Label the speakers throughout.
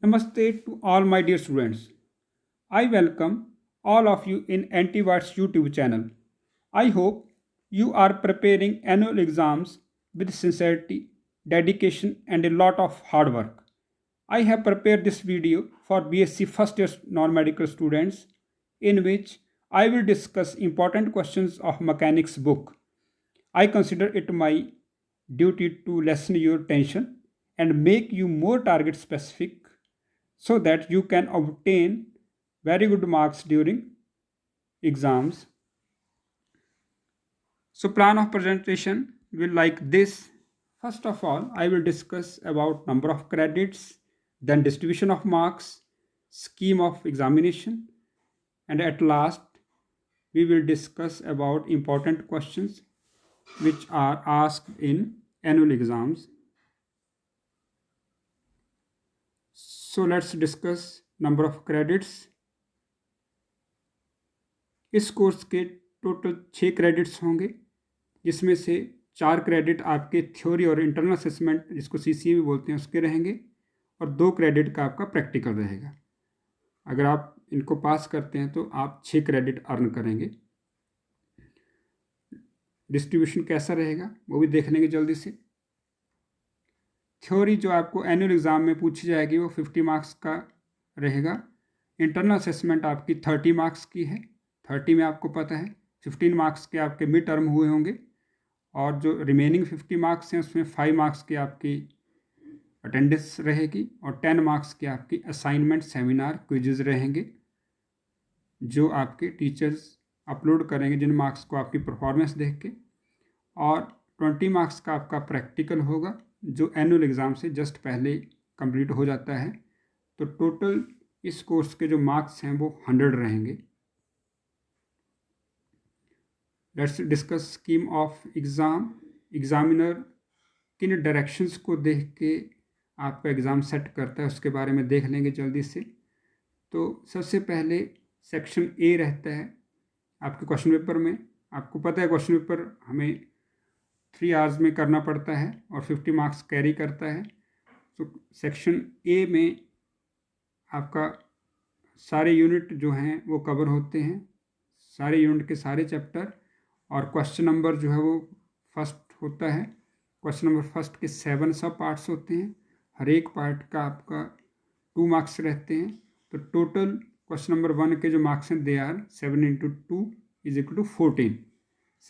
Speaker 1: Namaste to all my dear students. I welcome all of you in Antivirus YouTube channel. I hope you are preparing annual exams with sincerity, dedication, and a lot of hard work. I have prepared this video for BSc first year non-medical students in which I will discuss important questions of mechanics book. I consider it my duty to lessen your tension and make you more target specific so that you can obtain very good marks during exams. So plan of presentation will like this. First of all, I will discuss about number of credits, then distribution of marks, scheme of examination, and at last we will discuss about important questions which are asked in annual exams. So let's discuss number of credits. इस course के total 6 credits होंगे जिसमें से 4 credit आपके theory और internal assessment जिसको CCA भी बोलते हैं उसके रहेंगे और 2 क्रेडिट का आपका प्रैक्टिकल रहेगा। अगर आप इनको पास करते हैं तो आप 6 क्रेडिट अर्न करेंगे। डिस्ट्रीब्यूशन कैसा रहेगा वो भी देख लेंगे जल्दी से। थ्योरी जो आपको एनुअल एग्ज़ाम में पूछी जाएगी वो 50 मार्क्स का रहेगा। इंटरनल असेसमेंट आपकी 30 मार्क्स की है। 30 में आपको पता है 15 मार्क्स के आपके मिड टर्म हुए होंगे और जो रिमेनिंग 50 मार्क्स हैं उसमें 5 मार्क्स की आपकी अटेंडेंस रहेगी और 10 मार्क्स की आपकी असाइनमेंट सेमिनार क्विजेज रहेंगे जो आपके टीचर्स अपलोड करेंगे जिन मार्क्स को आपकी परफॉर्मेंस देख के, और 20 मार्क्स का आपका प्रैक्टिकल होगा जो एनुअल एग्ज़ाम से जस्ट पहले कंप्लीट हो जाता है। तो टोटल इस कोर्स के जो मार्क्स हैं वो 100 रहेंगे। Let's discuss scheme of exam. Examiner किन डायरेक्शंस को देख के आपका एग्ज़ाम सेट करता है उसके बारे में देख लेंगे जल्दी से। तो सबसे पहले सेक्शन ए रहता है आपके क्वेश्चन पेपर में। आपको पता है क्वेश्चन पेपर हमें 3 आवर्स में करना पड़ता है और 50 मार्क्स कैरी करता है। तो सेक्शन ए में आपका सारे यूनिट जो हैं वो कवर होते हैं, सारे यूनिट के सारे चैप्टर, और क्वेश्चन नंबर जो है वो फर्स्ट होता है। क्वेश्चन नंबर फर्स्ट के 7 सब पार्ट्स होते हैं। हर एक पार्ट का आपका 2 मार्क्स रहते हैं। तो टोटल क्वेश्चन नंबर 1 के जो मार्क्स हैं they are 7 into 2 is equal to 14।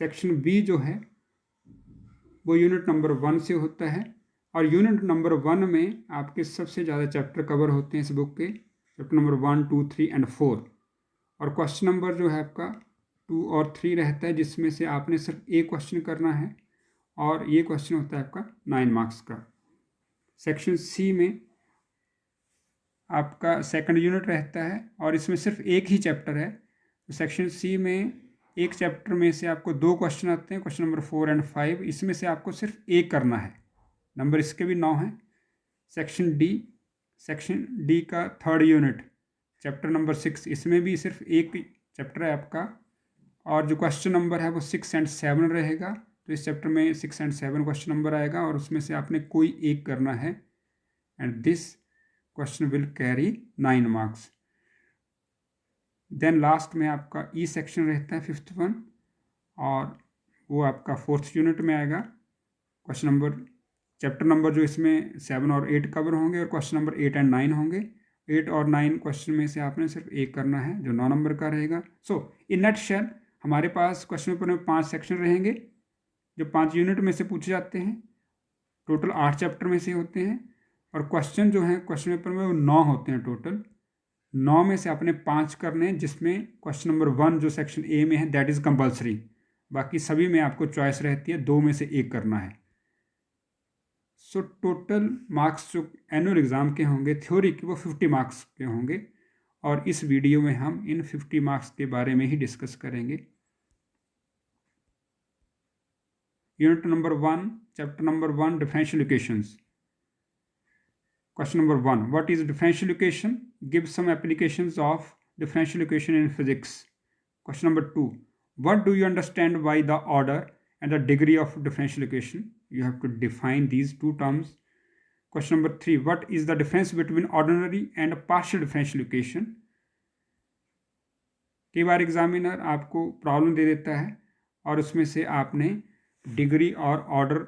Speaker 1: Section B जो है वो यूनिट नंबर 1 से होता है और यूनिट नंबर 1 में आपके सबसे ज़्यादा चैप्टर कवर होते हैं इस बुक के, चैप्टर नंबर 1, 2, 3 एंड 4। और क्वेश्चन नंबर जो है आपका 2 और 3 रहता है जिसमें से आपने सिर्फ एक क्वेश्चन करना है और ये क्वेश्चन होता है आपका 9 मार्क्स का। सेक्शन सी में आपका सेकंड यूनिट रहता है और इसमें सिर्फ एक ही चैप्टर है। तो सेक्शन सी में एक चैप्टर में से आपको 2 क्वेश्चन आते हैं, क्वेश्चन नंबर 4 एंड 5। इसमें से आपको सिर्फ एक करना है, नंबर इसके भी 9 हैं। सेक्शन डी का थर्ड यूनिट चैप्टर नंबर 6, इसमें भी सिर्फ एक चैप्टर है आपका और जो क्वेश्चन नंबर है वो 6 एंड 7 रहेगा। तो इस चैप्टर में 6 एंड 7 क्वेश्चन नंबर आएगा और उसमें से आपने कोई एक करना है and this question will carry 9 marks. Then last में आपका ई सेक्शन रहता है 5th वन और वो आपका 4th यूनिट में आएगा। क्वेश्चन नंबर चैप्टर नंबर जो इसमें 7 और 8 कवर होंगे और क्वेश्चन नंबर 8 एंड 9 होंगे। 8 और 9 क्वेश्चन में से आपने सिर्फ एक करना है जो 9 नंबर का रहेगा। सो इन नट शेल हमारे पास क्वेश्चन पेपर में 5 सेक्शन रहेंगे जो 5 यूनिट में से पूछे जाते हैं। टोटल 8 चैप्टर में से होते हैं और क्वेश्चन जो हैं क्वेश्चन पेपर में वो 9 होते हैं। टोटल 9 में से आपने 5 करने हैं जिसमें क्वेश्चन नंबर 1 जो सेक्शन ए में है दैट इज़ कंपल्सरी। बाकी सभी में आपको चॉइस रहती है, 2 में से एक करना है। सो टोटल मार्क्स जो एनुअल एग्ज़ाम के होंगे थ्योरी के वो 50 मार्क्स के होंगे और इस वीडियो में हम इन 50 मार्क्स के बारे में ही डिस्कस करेंगे। Unit number 1 chapter number 1 differential equations. Question number 1. What is differential equation? Give some applications of differential equation in physics. Question number 2. What do you understand by the order and the degree of differential equation? You have to define these two terms. Question number 3, what is the difference between ordinary and partial differential equation. कई बार examiner आपको problem दे देता है और उसमें से आपने degree और order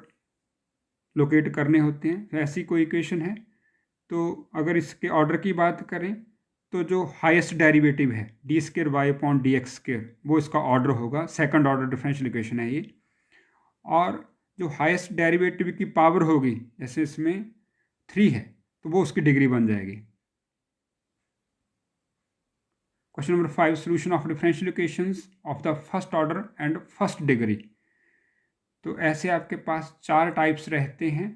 Speaker 1: locate करने होते हैं। तो ऐसी कोई इक्वेशन है, तो अगर इसके ऑर्डर की बात करें तो जो हाईएस्ट डेरिवेटिव है D square Y upon D X square, वो इसका ऑर्डर होगा। सेकंड ऑर्डर डिफरेंशियल इक्वेशन है ये। और जो हाईएस्ट डेरिवेटिव की पावर होगी, जैसे इसमें 3 है, तो वो उसकी डिग्री बन जाएगी। Question number 5, solution of differential equations of the first order and first degree. तो ऐसे आपके पास 4 टाइप्स रहते हैं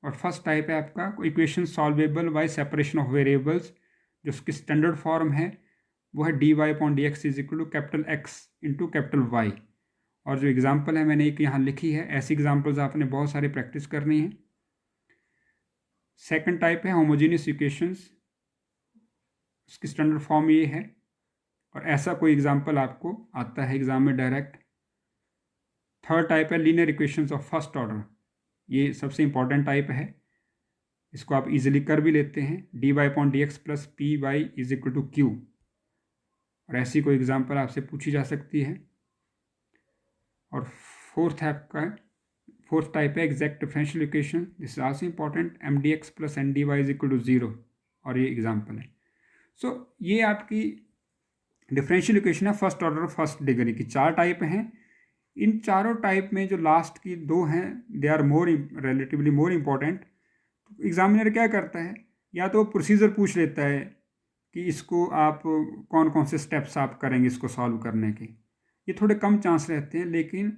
Speaker 1: और फर्स्ट टाइप है आपका equation solvable by separation of variables. जो उसकी स्टैंडर्ड फॉर्म है वो है D Y upon D X is equal to capital X into capital Y. और जो एग्जाम्पल है मैंने एक यहाँ लिखी है, ऐसी एग्जाम्पल्स आपने बहुत सारी प्रैक्टिस करनी है। सेकंड टाइप है होमोजीनियस इक्वेशंस, उसकी स्टैंडर्ड फॉर्म ये है और ऐसा कोई एग्जाम्पल आपको आता है एग्जाम में डायरेक्ट। थर्ड टाइप है linear equations of first order, ये सबसे इंपॉर्टेंट टाइप है, इसको आप इजीली कर भी लेते हैं, D Y upon D X plus P Y is equal to Q. और ऐसी कोई एग्जाम्पल आपसे पूछी जा सकती है। और फोर्थ टाइप है exact differential equation, this is also important, M D X plus N D Y is equal to 0, और ये एग्जाम्पल है। सो ये आपकी डिफरेंशियल इक्वेशन है फर्स्ट ऑर्डर और फर्स्ट डिग्री की। 4 टाइप हैं। इन चारों टाइप में जो लास्ट की 2 हैं they are relatively more important. Examiner क्या करता है, या तो प्रोसीजर पूछ लेता है कि इसको आप कौन कौन से स्टेप्स आप करेंगे इसको सॉल्व करने के, ये थोड़े कम चांस रहते हैं। लेकिन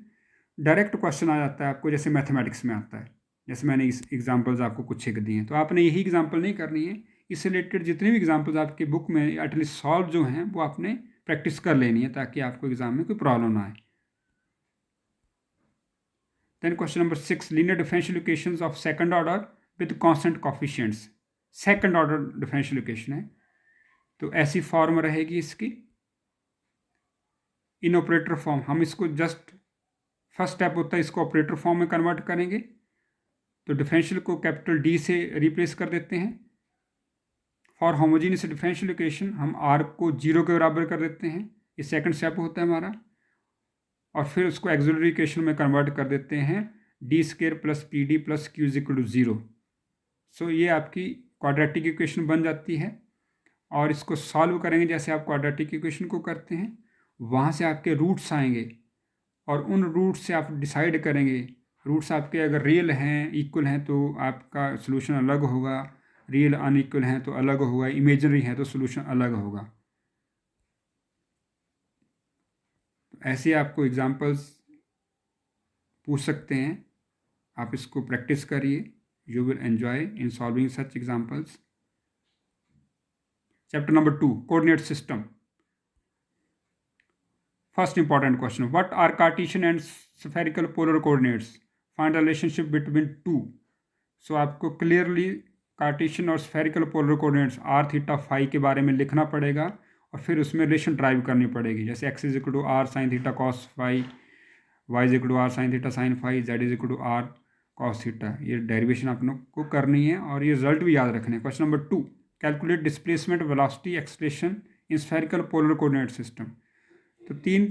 Speaker 1: डायरेक्ट क्वेश्चन आ जाता है आपको, जैसे मैथमेटिक्स में आता है, जैसे मैंने इस एग्जांपल्स आपको कुछ एक दिए हैं। तो आपने यही एग्जांपल नहीं करनी है, इससे रिलेटेड जितने भी एग्जांपल्स आपकी बुक में एटलीस्ट सॉल्व जो हैं वो आपने प्रैक्टिस कर लेनी है, ताकि आपको एग्जाम में कोई प्रॉब्लम ना आए। Then question number 6, linear differential equations of second order with constant coefficients. Second order differential equation है, तो ऐसी फॉर्म रहेगी इसकी इन ऑपरेटर फॉर्म। हम इसको जस्ट फर्स्ट स्टेप होता है, इसको ऑपरेटर फॉर्म में कन्वर्ट करेंगे, तो डिफरेंशियल को कैपिटल डी से रिप्लेस कर देते हैं। फॉर होमोजीनियस डिफरेंशियल इक्वेशन हम आर को 0 के बराबर कर देते हैं, ये सेकंड स्टेप होता है हमारा। और फिर उसको एक्सिलरी इक्वेशन में कन्वर्ट कर देते हैं, D square plus P D plus Q is equal to 0। So ये आपकी क्वाड्रेटिक इक्वेशन बन जाती है। और इसको सॉल्व करेंगे जैसे आप क्वाड्रेटिक इक्वेशन को करते हैं, वहाँ से आपके रूट्स आएंगे और उन रूट्स से आप डिसाइड करेंगे। रूट्स आपके अगर रियल हैं, इक्वल हैं, तो आपका सोल्यूशन अलग होगा, रियल अनइक्वल हैं तो अलग होगा, इमेजनरी है तो सोल्यूशन अलग होगा। ऐसे आपको एग्जांपल्स पूछ सकते हैं, आप इसको प्रैक्टिस करिए, you will enjoy in solving such examples. Chapter number 2, coordinate system. First important question, what are Cartesian and spherical polar coordinates, find the relationship between two. So आपको क्लियरली कार्टेशियन और spherical polar coordinates r theta phi के बारे में लिखना पड़ेगा और फिर उसमें रिलेशन ड्राइव करनी पड़ेगी, जैसे x is equal to r sine theta cos phi, y is equal to r sine theta sine phi, z is equal to r cos theta. ये डेरिवेशन आप लोग को करनी है और ये रिजल्ट भी याद रखने हैं। Question number 2, calculate displacement velocity expression in spherical polar coordinate system. तो 3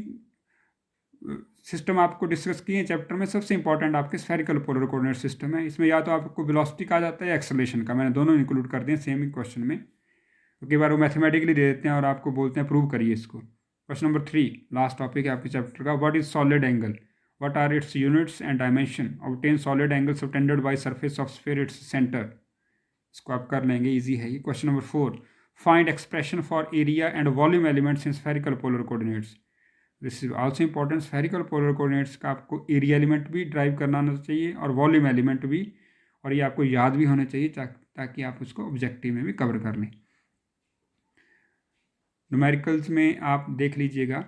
Speaker 1: सिस्टम आपको डिस्कस किए हैं चैप्टर में। सबसे इंपॉर्टेंट आपके स्फेरिकल पोलर कोऑर्डिनेट सिस्टम है। इसमें या तो आपको वेलोसिटी का जाता है या एक्सेलरेशन का, मैंने दोनों इंक्लूड कर दिए सेम ही क्वेश्चन में। तो कई बार वो मैथमेटिकली दे देते हैं और आपको बोलते हैं प्रूव करिए इसको। क्वेश्चन नंबर 3, लास्ट टॉपिक है आपके चैप्टर का, what is solid angle, what are its units and dimension, obtain solid angle subtended by surface of sphere its centre. इसको आप कर लेंगे, इजी है ये। Question number 4, find expression for area and volume elements in spherical polar coordinates. This is also important. Spherical polar coordinates का आपको area element भी drive करना आना चाहिए और वॉल्यूम एलिमेंट भी, और ये आपको याद भी होना चाहिए ताकि आप उसको ऑब्जेक्टिव में भी कवर कर लें। न्यूमेरिकल्स में आप देख लीजिएगा,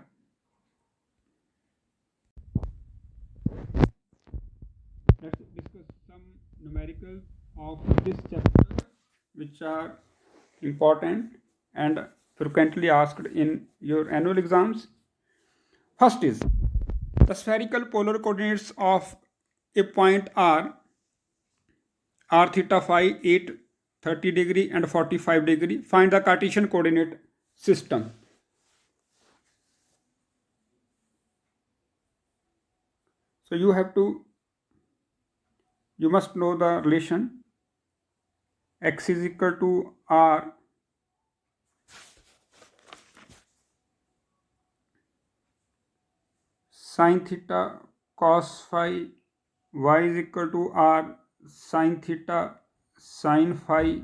Speaker 1: let's discuss some numericals of this chapter which are important and frequently asked in your annual exams. First is the spherical polar coordinates of a point r theta phi 8, 30 degree and 45 degree. Find the Cartesian coordinate system. So you must know the relation x is equal to r sin theta cos phi, y is equal to r sin theta sin phi,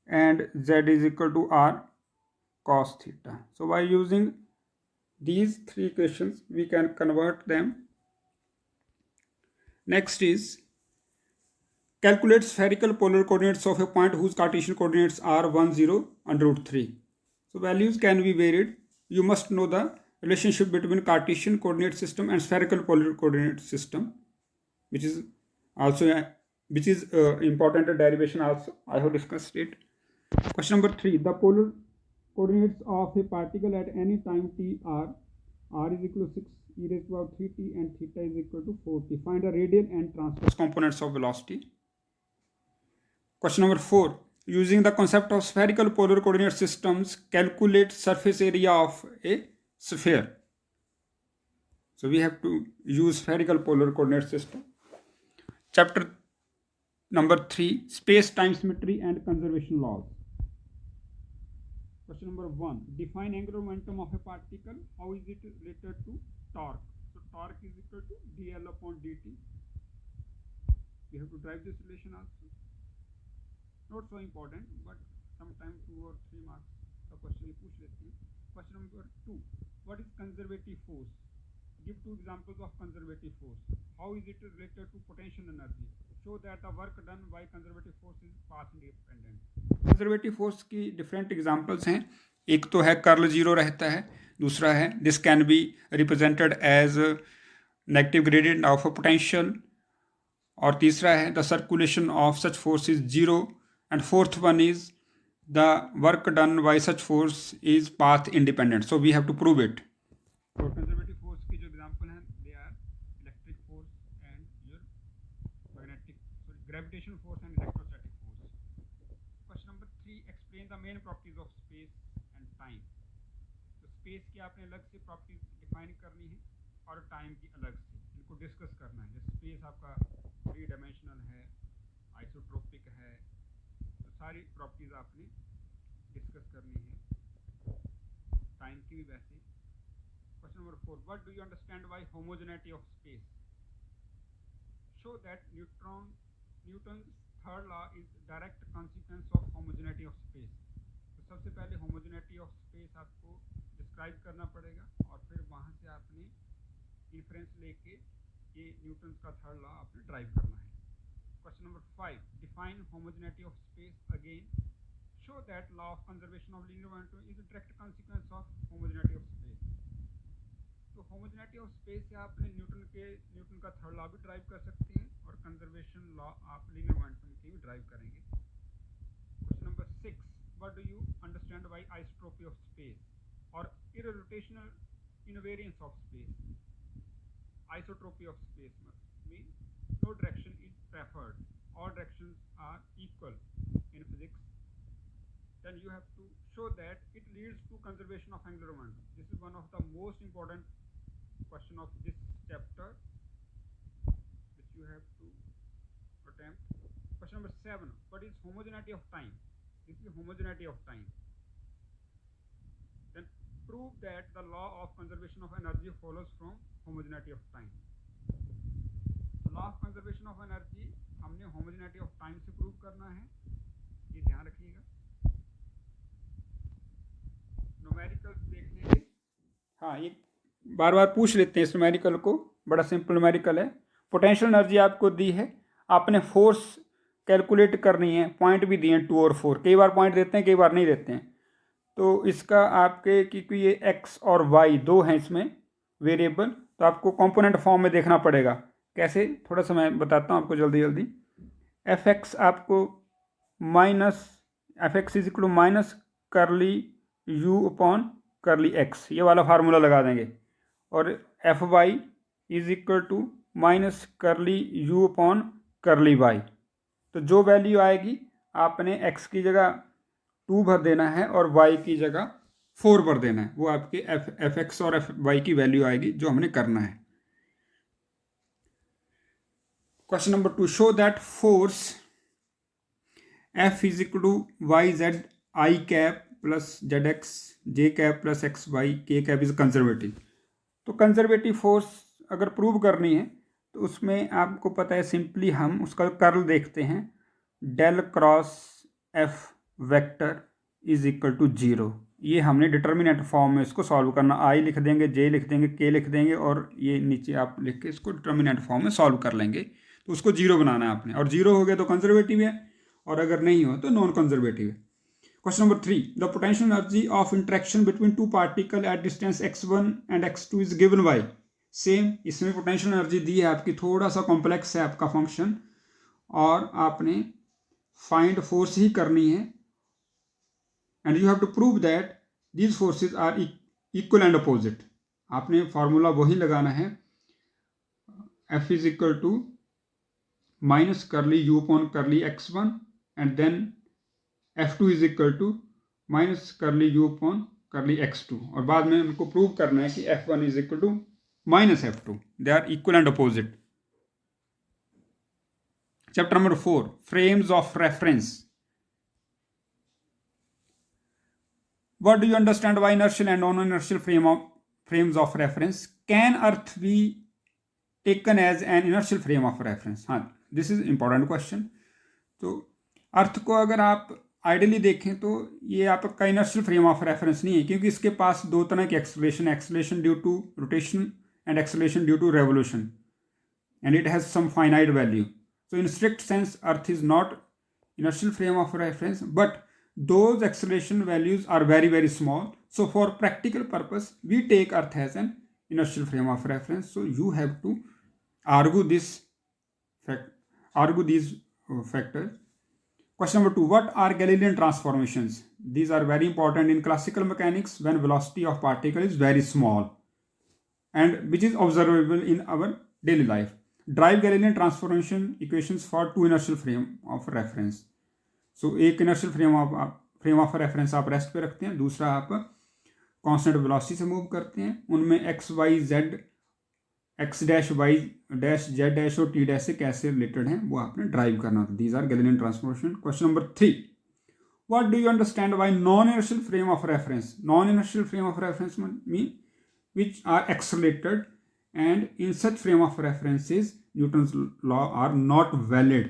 Speaker 1: and z is equal to r cos theta. So by using these three equations we can convert them. Next is calculate spherical polar coordinates of a point whose Cartesian coordinates are 1, 0, under root 3. So values can be varied. You must know the relationship between Cartesian coordinate system and spherical polar coordinate system, which is important derivation also. I have discussed it. Question number 3. The polar coordinates of a particle at any time t are r is equal to 6 e raised to power 3t and theta is equal to 4t. Find the radial and transverse components of velocity. Question number 4. Using the concept of spherical polar coordinate systems, calculate surface area of a sphere. So we have to use spherical polar coordinate system. Chapter number 3. Space-time symmetry and conservation laws. Question number 1. Define angular momentum of a particle. How is it related to torque? So torque is equal to dl upon dt. We have to drive this relation also. Not so important, but sometimes 2 or 3 marks का question पूछ लेते हैं. Question number 2. What is conservative force? Give 2 examples of conservative force. How is it related to potential energy? Show that the work done by conservative force is path independent. Conservative force की different examples हैं. एक तो है curl 0 रहता है, दूसरा है this can be represented as negative gradient of a potential, और तीसरा है the circulation of such force is 0, and fourth one is the work done by such force is path independent. So we have to prove it. So conservative force की जो example हैं they are electric force and your gravitational force and electrostatic force. Question number 3. Explain the main properties of space and time. तो space की आपने अलग से properties define करनी है और time की अलग से, इनको discuss करना है. जैसे space आपका 3 dimensional है, isotropic है, तो सारी properties आपने discuss करनी है. Time की भी वैसे. Question number 4. What do you understand by homogeneity of space? Show that Newton's third law is direct consequence of homogeneity of space. तो सबसे पहले homogeneity of space आपको describe करना पड़ेगा और फिर वहाँ से आपने inference लेके ये Newton's का third law आपने drive करना है. Question number 5. Define homogeneity of space again. Show that law of conservation of linear momentum is a direct consequence of homogeneity of space. तो homogeneity of space से आपने Newton का third law भी drive कर सकते हैं और कंजर्वेशन लॉ आप लीनियर मोमेंटम की भी ड्राइव करेंगे. Question number 6. What do you understand bye isotropy of space और irrotational invariance of space? Isotropy of space means no direction is preferred, all directions are equal in physics. Then you have to show that it leads to conservation of angular momentum. This is one of the most important question of this chapter which you have to attempt. Question number 7. What is homogeneity of time? This is homogeneity of time. Then prove that the law of conservation of energy follows from homogeneity of time. So law of conservation of energy हमने homogeneity of time से prove करना है, ये ध्यान रखिएगा. Numericals देखने के, हाँ ये बार बार पूछ लेते हैं इस न्यूमेरिकल को. बड़ा सिंपल न्यूमेरिकल है. पोटेंशियल एनर्जी आपको दी है, आपने फोर्स कैलकुलेट करनी है. पॉइंट भी दिए हैं 2 और 4. कई बार पॉइंट देते हैं, कई बार नहीं देते हैं. तो इसका आपके क्योंकि ये x और y दो हैं इसमें वेरिएबल, तो आपको कंपोनेंट फॉर्म में देखना पड़ेगा. कैसे, थोड़ा सा मैं बताता हूँ आपको जल्दी जल्दी. fx आपको fx is equal to minus curly u upon curly x, ये वाला फार्मूला लगा देंगे. और fy is equal to minus curly u upon curly y. तो जो वैल्यू आएगी आपने x की जगह 2 भर देना है और y की जगह 4 भर देना है, वो आपके एफ एक्स और एफ वाई की वैल्यू आएगी जो हमने करना है। Question number 2, show that force F is equal to y z i cap plus z x j cap plus x y k cap is conservative. तो कंजर्वेटिव फोर्स अगर prove करनी है तो उसमें आपको पता है सिंपली हम उसका कर्ल देखते हैं, del cross f vector is equal to 0। ये हमने डिटर्मिनेंट फॉर्म में इसको सॉल्व करना, आई लिख देंगे, जे लिख देंगे, के लिख देंगे और ये नीचे आप लिख के इसको डिटर्मिनेंट फॉर्म में सॉल्व कर लेंगे। तो उसको 0 बनाना है आपने, और 0 हो गया तो कंजर्वेटिव है और अगर नहीं हो तो नॉन कंजर्वेटिव है। Question number 3, the potential energy of interaction between two particle at distance x1 and x2 is given by. Same, इसमें पोटेंशियल एनर्जी दी है आपकी, थोड़ा सा कॉम्प्लेक्स है आपका फंक्शन और आपने फाइंड फोर्स ही करनी है and you have to prove that these forces are equal and opposite. आपने फॉर्मूला वही लगाना है, F is equal to minus curly u upon curly x1 and then F2 is equal to minus curly u upon curly x2, और बाद में उनको prove करना है कि F1 is equal to minus F2, they are equal and opposite. Chapter number 4, frames of reference. What do you understand by inertial and non-inertial frames of reference? Can Earth be taken as an inertial frame of reference? हाँ, this is important question. तो अर्थ को अगर आप ideally देखें तो ये आपका inertial frame of reference नहीं है, क्योंकि इसके पास दो तरह की acceleration, acceleration due to rotation and acceleration due to revolution, and it has some finite value. So in strict sense, Earth is not inertial frame of reference, but those acceleration values are very, very small. So for practical purpose, we take Earth as an inertial frame of reference. So you have to argue this fact, argue these factors. Question number 2, what are Galilean transformations? These are very important in classical mechanics when velocity of particle is very small and which is observable in our daily life. Drive Galilean transformation equations for two inertial frame of reference. So एक inertial frame of reference आप rest पे रखते हैं, दूसरा आप constant velocity से move करते हैं, उनमें x Y z, x dash y dash z dash और टी डैश से कैसे रिलेटेड हैं वो आपने ड्राइव करना होता है। These are Galilean transformation. Question number 3, what do you understand by non inertial frame of reference? Non inertial frame of reference mean which are accelerated, and in such frame of references Newton's law are not valid.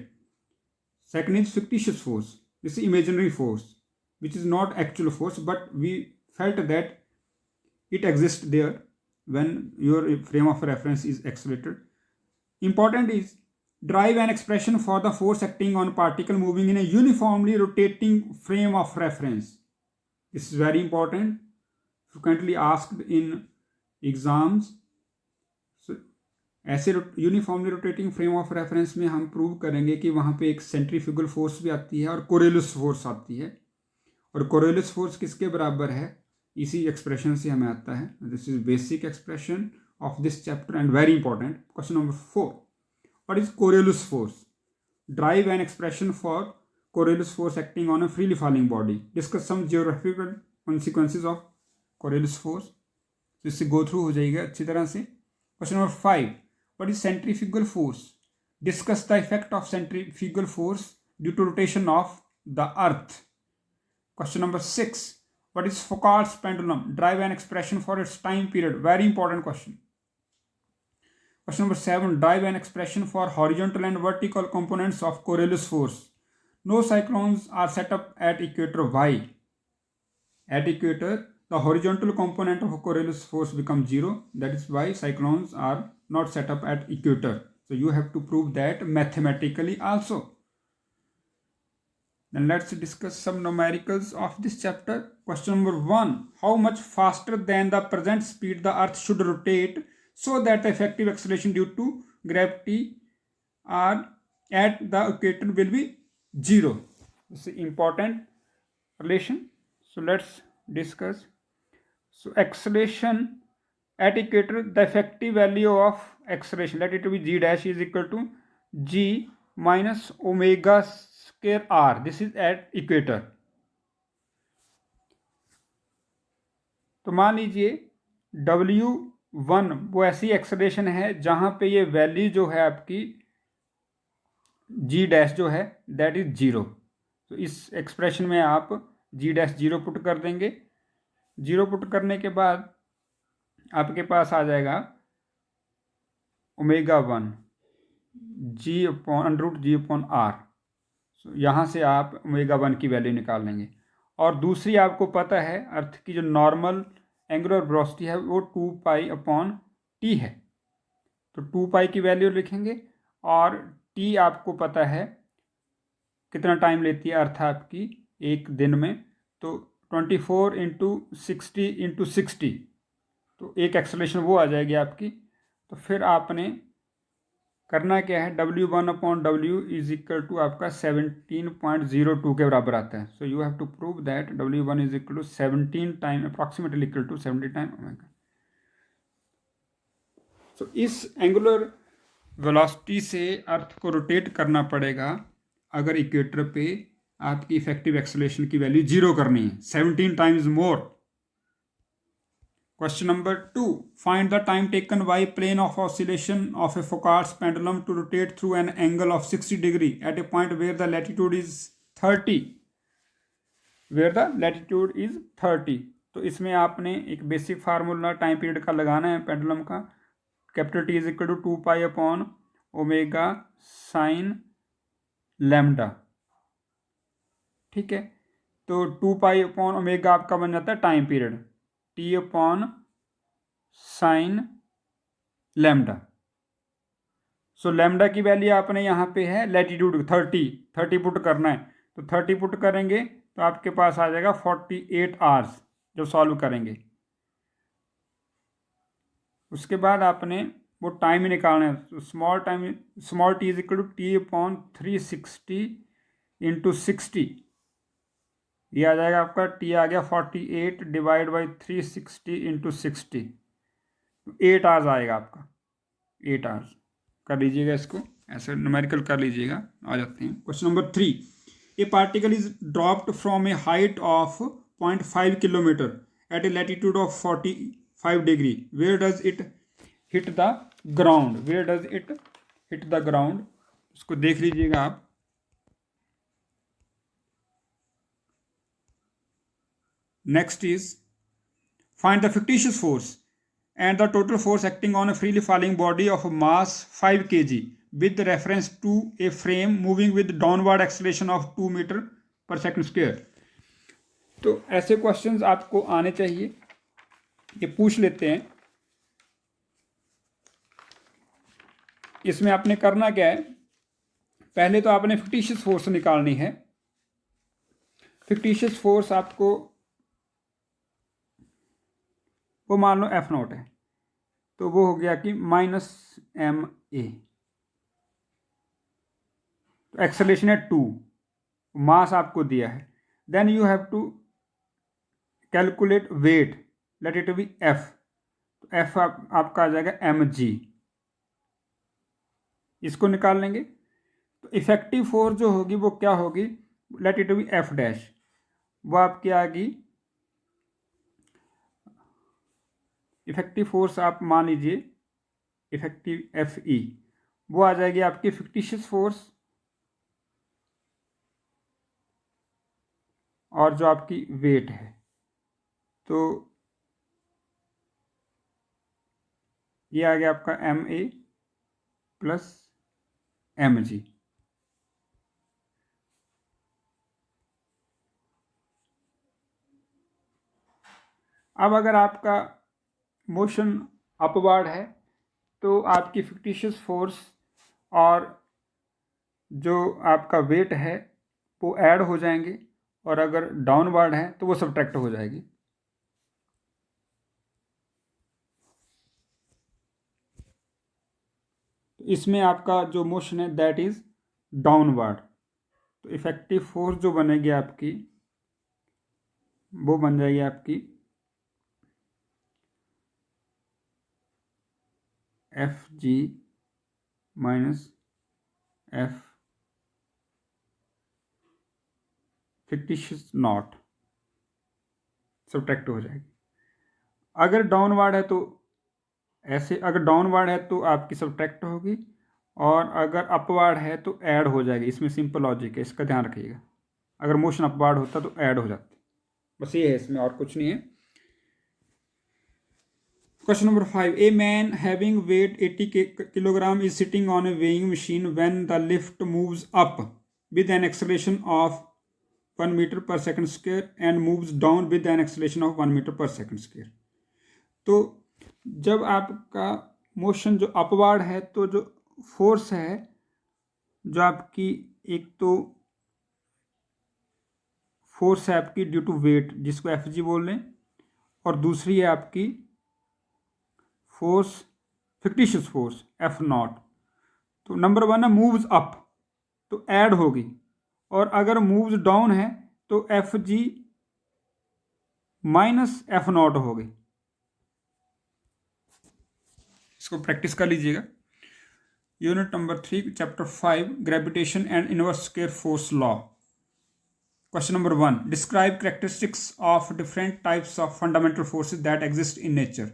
Speaker 1: Second is fictitious force. This is imaginary force which is not actual force, but we felt that it exists there when your frame of reference is accelerated. Important is derive an expression for the force acting on particle moving in a uniformly rotating frame of reference. This is very important, frequently asked in exams. ऐसे uniformly rotating frame of reference में हम prove करेंगे कि वहाँ पे एक centrifugal force भी आती है और कोरियोलिस फोर्स आती है, और कोरियोलिस फोर्स किसके बराबर है, इसी एक्सप्रेशन से हमें आता है। This is basic expression of this chapter and very important. Question number 4, what is Coriolis force? Derive an expression for Coriolis force acting on a freely falling body. Discuss some geographical consequences of Coriolis force. इससे go through हो जाएगा अच्छी तरह से। Question number 5, what is centrifugal force? Discuss the effect of centrifugal force due to rotation of the earth. Question number 6, what is Foucault's pendulum? Drive an expression for its time period. Very important question. Question number 7, drive an expression for horizontal and vertical components of Coriolis force. No cyclones are set up at equator. Why? At equator, the horizontal component of Coriolis force becomes 0. That is why cyclones are not set up at equator. So you have to prove that mathematically also. Then let's discuss some numericals of this chapter. Question number 1, how much faster than the present speed the earth should rotate so that the effective acceleration due to gravity are at the equator will be 0? This is important relation. So let's discuss. So acceleration at equator, the effective value of acceleration, let it be g dash, is equal to g minus omega square r, this is at equator. तो मान लीजिए W1 वो ऐसी acceleration है जहां पे ये value जो है आपकी जी डैश जो है दैट इज जीरो। तो इस एक्सप्रेशन में आप जी डैश जीरो पुट कर देंगे। जीरो पुट करने के बाद आपके पास आ जाएगा omega one g upon under root g upon r. यहाँ से आप ओमेगा वन की वैल्यू निकाल लेंगे। और दूसरी आपको पता है अर्थ की जो नॉर्मल एंगुलर वेलोसिटी है वो 2 पाई अपॉन टी है। तो 2 पाई की वैल्यू लिखेंगे और टी आपको पता है कितना टाइम लेती है अर्थ आपकी एक दिन में। तो 24 × 60 × 60, तो एक एक्सेलरेशन वो आ जाएगी आपकी। तो फिर आपने करना क्या है, W1/W इज इक्वल टू आपका 17.02 के बराबर आता है। So you have to prove that W1 is equal to 17 time approximately equal to 70 time omega. So इस एंगुलर वेलोसिटी से अर्थ को रोटेट करना पड़ेगा अगर इक्वेटर पे आपकी इफेक्टिव एक्सेलरेशन की वैल्यू जीरो करनी है, 17 times more. Question number 2. Find the time taken by plane of oscillation of a Foucault's pendulum to rotate through an angle of 60 degree at a point where the latitude is 30. Where the latitude is 30. तो इसमें आपने एक basic formula time period का लगाना है pendulum का। Capital t is equal to 2 pi upon omega sine lambda. ठीक है, तो 2 पाई अपॉन ओमेगा आपका बन जाता है time period, T upon sine lambda. सो लैम्डा की वैल्यू आपने यहाँ पे है लैटिट्यूड 30 पुट करना है। तो 30 पुट करेंगे तो आपके पास आ जाएगा 48 आवर्स जब सॉल्व करेंगे। उसके बाद आपने वो टाइम ही निकालना है। तो small t is equal to t upon 360 × 60। ये आ जाएगा आपका टी आ गया 48 डिवाइड बाई 360 × 60, 8 आवर्स आएगा आपका। 8 आवर्स कर लीजिएगा, इसको ऐसे न्यूमेरिकल कर लीजिएगा। आ जाते हैं question number 3। A particle is dropped from a height of 0.5 kilometre at a latitude of 45 degree. Where does it hit the ground? Where does it hit the ground? उसको देख लीजिएगा आप। Next is find the fictitious force and the total force acting on a freely falling body of mass 5 kg with reference to a frame moving with downward acceleration of 2 meter per second square। तो ऐसे questions आपको आने चाहिए, ये पूछ लेते हैं। इसमें आपने करना क्या है, पहले तो आपने fictitious फोर्स निकालनी है। fictitious फोर्स आपको वो मान लो F0 है, तो वो हो गया कि -ma। तो एक्सेलरेशन है 2, मास आपको दिया है। Then you have to calculate weight, let it be F। तो F आपका आ जाएगा mg, इसको निकाल लेंगे। तो इफेक्टिव फोर्स जो होगी वो क्या होगी, late it be F dash, वो आपकी आ गई इफेक्टिव फोर्स। आप मान लीजिए इफेक्टिव FE, वो आ जाएगी आपकी fictitious फोर्स और जो आपकी वेट है। तो ये आ गया आपका MA प्लस mg। अब अगर आपका मोशन अपवर्ड है तो आपकी fictitious फोर्स और जो आपका वेट है वो ऐड हो जाएंगे, और अगर डाउनवर्ड है तो वो सब्ट्रैक्ट हो जाएगी। तो इसमें आपका जो मोशन है दैट इज डाउनवर्ड। तो इफेक्टिव फोर्स जो बनेगी आपकी वो बन जाएगी आपकी Fg minus F fictitious not subtract हो जाएगी। अगर डाउनवर्ड है तो ऐसे, अगर डाउनवर्ड है तो आपकी सब्ट्रैक्ट होगी, और अगर अपवर्ड है तो ऐड हो जाएगी। इसमें सिंपल लॉजिक है, इसका ध्यान रखिएगा। अगर मोशन अपवर्ड होता तो ऐड हो जाती। बस ये है, इसमें और कुछ नहीं है। Question number 5. A man having weight 80 kilogram is sitting on a weighing machine when the lift moves up with an acceleration of 1 meter per second square and moves down with an acceleration of 1 meter per second square. तो जब आपका motion जो upward है तो जो force है, जो आपकी एक तो फोर्स है आपकी ड्यू टू वेट, जिसको एफ जी बोल रहे हैं, और दूसरी है आपकी force fictitious force F not. तो नंबर 1 है मूव्स अप, तो ऐड होगी, और अगर मूव्स डाउन है तो F G minus F not होगी। इसको प्रैक्टिस कर लीजिएगा। Unit number 3 chapter 5 gravitation and inverse square force law. Question number 1, describe characteristics of different types of fundamental forces that exist in nature.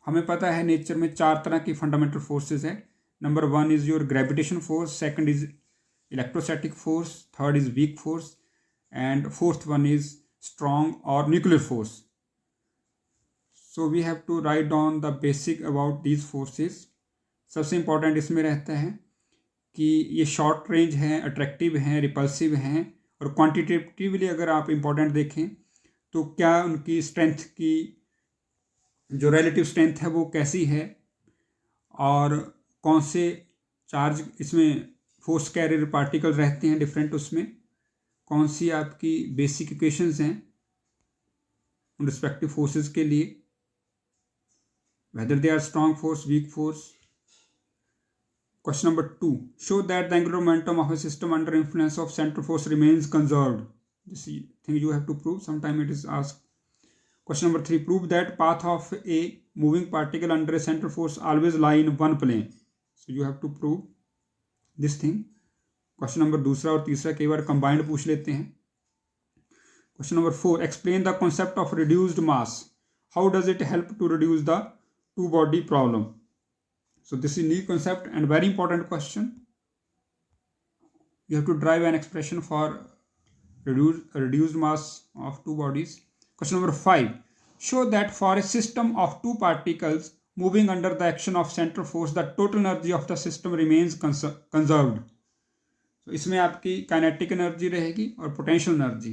Speaker 1: हमें पता है nature में 4 तरह की फंडामेंटल फोर्सेज हैं। Number 1 is your gravitation force, second is electrostatic force, third is weak force, and fourth one is strong और nuclear force. So we have to write down the basic about these forces. सबसे important इसमें रहता है कि ये short range हैं, attractive हैं, repulsive हैं, और क्वांटिटेटिवली अगर आप इंपॉर्टेंट देखें तो क्या उनकी स्ट्रेंथ की जो रिलेटिव स्ट्रेंथ है वो कैसी है, और कौन से चार्ज इसमें फोर्स कैरियर पार्टिकल रहते हैं डिफरेंट, उसमें कौन सी आपकी बेसिक इक्वेशंस हैं उन रिस्पेक्टिव फोर्सेस के लिए, whether they are strong force, weak force. Question number 2. Show that the angular momentum of a system under influence of central force remains conserved. This thing you have to prove. Sometime it is asked. Question number 3. Prove that path of a moving particle under a central force always lie in one plane. So you have to prove this thing. Question number दूसरा और तीसरा कई बार combined पूछ लेते हैं. Question number 4. Explain the concept of reduced mass. How does it help to reduce the two body problem? So this is a new concept and very important question. You have to derive an expression for reduced mass of two bodies. Question number 5. Show that for a system of two particles moving under the action of central force, the total energy of the system remains conserved. So इसमें आपकी kinetic energy रहेगी और potential energy.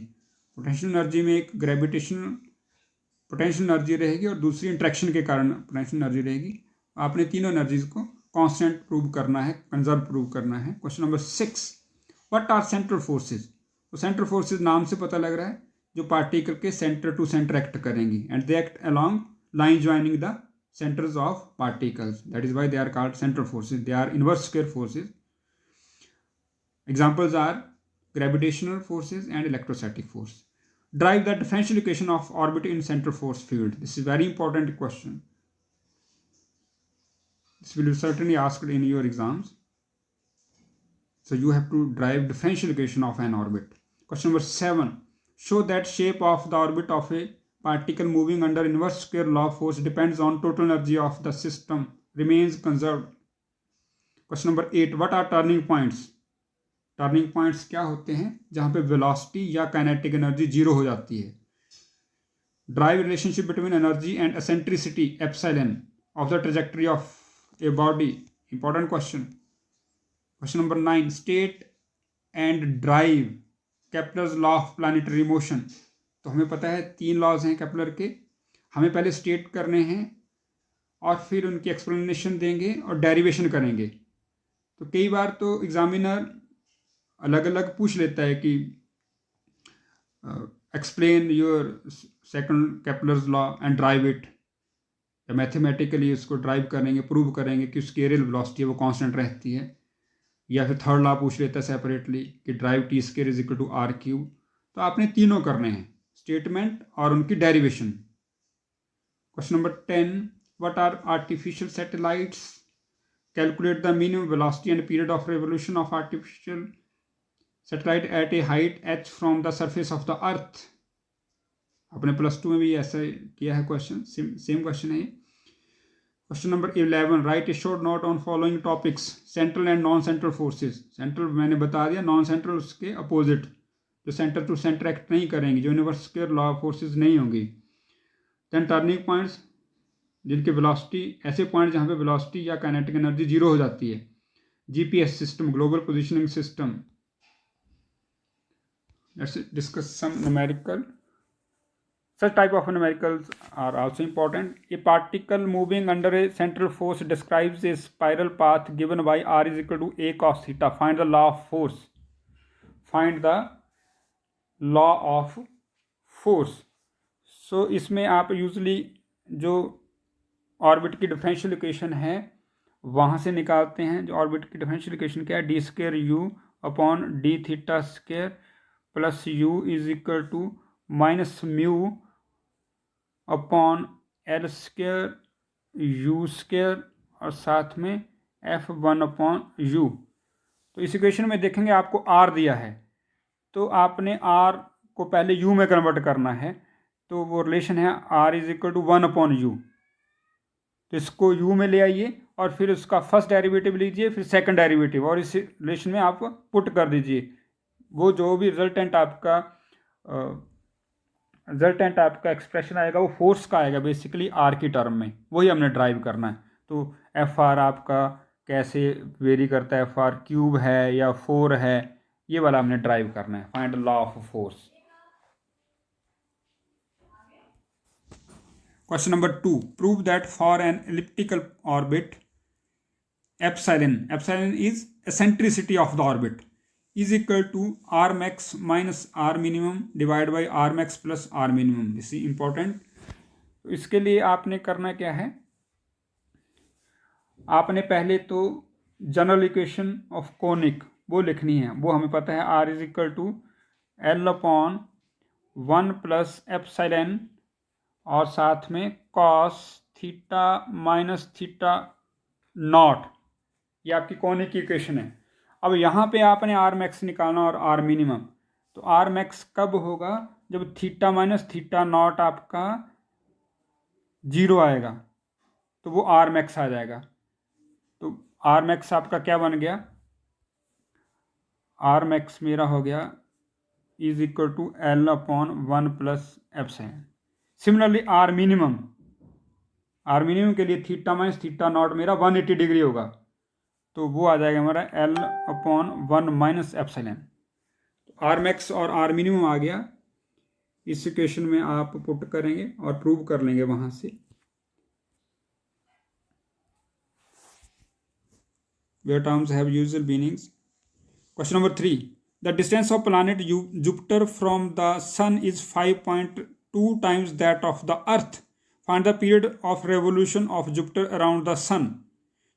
Speaker 1: Potential energy में एक gravitational potential energy रहेगी और दूसरी interaction के कारण पोटेंशियल एनर्जी रहेगी। आपने तीनों एनर्जीज को कांस्टेंट प्रूव करना है, कंजर्व प्रूव करना है। Question number 6, what are central forces. तो सेंट्रल फोर्सेज नाम से पता लग रहा है जो पार्टिकल के सेंटर टू सेंटर एक्ट करेंगी, and they act along line joining the centres of particles, that is why they are called central forces. They are inverse square forces. Examples are gravitational forces and electrostatic force. Derive the differential equation of orbit in central force field. This is very important question. This will be certainly asked in your exams. So you have to derive differential equation of an orbit. Question number 7. Show that shape of the orbit of a particle moving under inverse square law of force depends on total energy of the system remains conserved. Question number 8. What are turning points? Turning points क्या होते हैं? जहाँ पे velocity या kinetic energy zero हो जाती है. Derive relationship between energy and eccentricity epsilon of the trajectory of a body. Important question. Question number 9. State and drive Kepler's law of planetary motion. तो हमें पता है 3 लॉज हैं केपलर के, हमें पहले स्टेट करने हैं और फिर उनकी एक्सप्लेनेशन देंगे और डेरिवेशन करेंगे। तो कई बार तो एग्जामिनर अलग अलग पूछ लेता है कि explain your second Kepler's law and drive it, या मैथमेटिकली उसको ड्राइव करेंगे, प्रूव करेंगे कि उसकी एरियल वेलोसिटी है वो कांस्टेंट रहती है, या फिर थर्ड लॉ पूछ लेता है सेपरेटली कि derive t square is equal to r cube. तो आपने तीनों करने हैं, स्टेटमेंट और उनकी derivation. Question number 10. What are artificial satellites? Calculate the minimum velocity and period of revolution of artificial satellite at a height h from the surface of the earth. आपने +2 में भी ऐसा किया है क्वेश्चन, सेम क्वेश्चन है ये। Question number 11, right a short note on following topics, central and non central forces. Central मैंने बता दिया, नॉन सेंट्रल उसके अपोजिट, जो सेंटर टू सेंटर एक्ट नहीं करेंगे, जो universe square law of forces नहीं होंगी। देन टर्निंग पॉइंट्स, जिनके वेलोसिटी, ऐसे पॉइंट जहाँ पे वेलोसिटी या काइनेटिक एनर्जी जीरो हो जाती है। GPS system, global positioning system. Let's discuss some numerical. Such type of numericals are also important. A particle moving under a central force describes a spiral path given by r is equal to a cos theta. Find the law of force. Find the law of force. So इसमें आप usually जो orbit की differential equation है वहाँ से निकालते हैं। जो ऑर्बिट की डिफरेंशियल इक्वेशन क्या है, d square u upon d theta square plus u is equal to minus mu upon l square u square और साथ में F1 अपॉन यू। तो इस इक्वेशन में देखेंगे आपको R दिया है, तो आपने R को पहले U में कन्वर्ट करना है। तो वो रिलेशन है R is equal to 1 upon u. तो इसको U में ले आइए और फिर उसका फर्स्ट डेरिवेटिव लीजिए, फिर सेकंड डेरिवेटिव, और इस रिलेशन में आप पुट कर दीजिए। वो जो भी रिजल्टेंट आपका एक्सप्रेशन आएगा वो फोर्स का आएगा बेसिकली आर की टर्म में, वही हमने ड्राइव करना है। तो एफ आर आपका कैसे वेरी करता है, एफ आर क्यूब है या 4 है, ये वाला हमने ड्राइव करना है। Find law of force. Question number 2, prove that for an elliptical orbit epsilon is eccentricity of the orbit is equal to r max minus r minimum divided by r max plus r minimum. This is important. तो इसके लिए आपने करना क्या है, आपने पहले तो जनरल इक्वेशन ऑफ कोनिक वो लिखनी है। वो हमें पता है r is equal to l upon 1 plus epsilon और साथ में cos theta minus theta naught, ये आपकी कोनिक की इक्वेशन है। अब यहाँ पे आपने आर मैक्स निकालना और आर मिनिमम। तो आर मैक्स कब होगा, जब थीटा माइनस थीटा नॉट आपका 0 आएगा, तो वो आर मैक्स आ जाएगा। तो आर मैक्स आपका क्या बन गया, आर मैक्स मेरा हो गया is equal to l upon 1 plus epsilon. Similarly r minimum के लिए थीटा माइनस थीटा नॉट मेरा 180 डिग्री होगा, तो वो आ जाएगा हमारा L upon 1 minus epsilon. R max और आर मिनिमम आ गया, इस इक्वेशन में आप पुट करेंगे और प्रूव कर लेंगे वहाँ से। Where terms have usual meanings. Question number 3, the distance of planet Jupiter from the sun is 5.2 times that of the earth. Find the period of revolution of Jupiter around the sun.